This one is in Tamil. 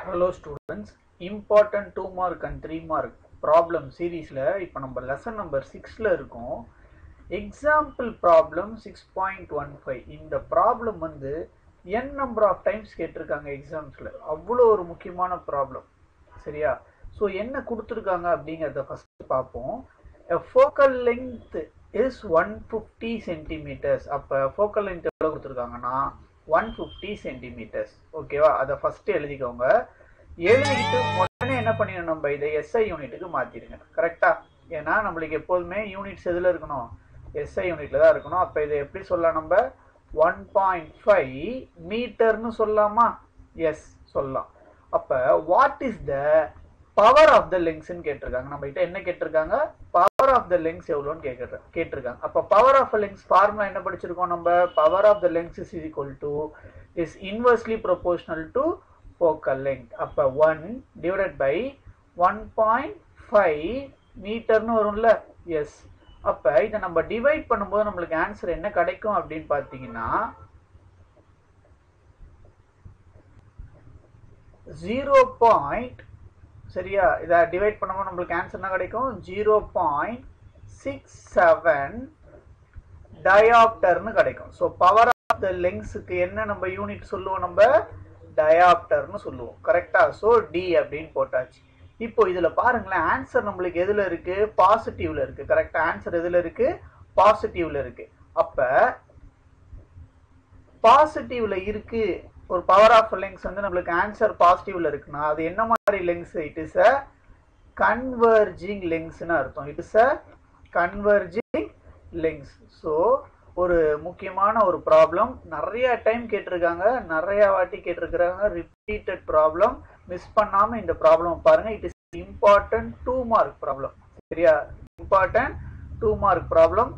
Hello students, important 2 mark and 3 mark problem seriesல இப்போ நம்ம lesson number 6ல இருக்கோம். Example problem 6.15. இந்த problem வந்து n number of times கேட்டிருக்காங்க எக்ஸாம்ஸ்ல. அவ்வளோ ஒரு முக்கியமான ப்ராப்ளம். சரியா? ஸோ என்ன கொடுத்துருக்காங்க அப்படிங்கிறத ஃபர்ஸ்ட் பார்ப்போம். A focal length is 150 centimeters. அப்போ focal length எவ்வளோ கொடுத்துருக்காங்கன்னா 150 சென்டிமீட்டர்ஸ். ஓகேவா? அதை ஃபர்ஸ்ட் எழுதிக்கோங்க. எழுதிக்கிட்டு உடனே என்ன பண்ணிடணும், நம்ம இதை எஸ்ஐ யூனிட்டுக்கு மாத்திடுங்க. கரெக்டா? ஏன்னா நம்மளுக்கு எப்போதுமே யூனிட்ஸ் எதுல இருக்கணும், எஸ்ஐ யூனிட்ல தான் இருக்கணும். அப்ப இதை எப்படி சொல்லலாம், நம்ம 1.5 மீட்டர்னு சொல்லலாமா? எஸ் சொல்லலாம். அப்ப what is the power of the லெங்க்ஸ்ன்னு கேட்டிருக்காங்க. நம்ம கிட்ட என்ன கேட்டிருக்காங்க, பவர் ஆஃப் த லெங்க்ஸ் எவ்வளோன்னு கேட்டிருக்காங்க. அப்ப பவர் ஆஃப் லெங்க்ஸ் ஃபார்முலா என்ன படிச்சிருக்கோம் நம்ம? Power of the lens is equal to is inversely proportional to focal length. அப்ப 1 divided by 1.5 மீட்டர்னு வரும்ல? எஸ். அப்ப இதை நம்ம டிவைட் பண்ணும்போது நம்மளுக்கு ஆன்சர் என்ன கிடைக்கும் அப்படின்னு பார்த்தீங்கன்னா 0. சரியா? இதை டிவைட் பண்ணும்போது நம்மளுக்கு ஆன்சர் என்ன கிடைக்கும்? 0.67 டயாப்டர்னு கிடைக்கும். ஸோ பவர் ஆஃப் த லெங்க்ஸுக்கு என்ன நம்ம யூனிட் சொல்லுவோம், நம்ம டயாப்டர்னு சொல்லுவோம். கரெக்டா? ஸோ டி அப்படின்னு போட்டாச்சு. இப்போ இதுல பாருங்களேன், ஆன்சர் நம்மளுக்கு எதுல இருக்கு? பாசிட்டிவ்ல இருக்கு. கரெக்டா? ஆன்சர் எதுல இருக்கு? பாசிட்டிவ்ல இருக்கு. அப்ப பாசிட்டிவ்ல இருக்கு, ஒரு பவர் ஆஃப் லெங்க்ஸ் வந்து நம்மளுக்கு ஆன்சர் பாசிட்டிவ்ல இருக்குன்னா அது என்ன மாதிரி lens? It is a converging லெங்க்ஸ்னு அர்த்தம். It is a converging lens. So ஒரு முக்கியமான ஒரு ப்ராப்ளம், நிறைய டைம் கேட்டிருக்காங்க, நிறைய வாட்டி கேட்டிருக்கிறாங்க, ரிப்பீட்டட் ப்ராப்ளம். மிஸ் பண்ணாம இந்த ப்ராப்ளம் பாருங்க. It is important 2 mark problem. சரியா? Important 2 mark problem.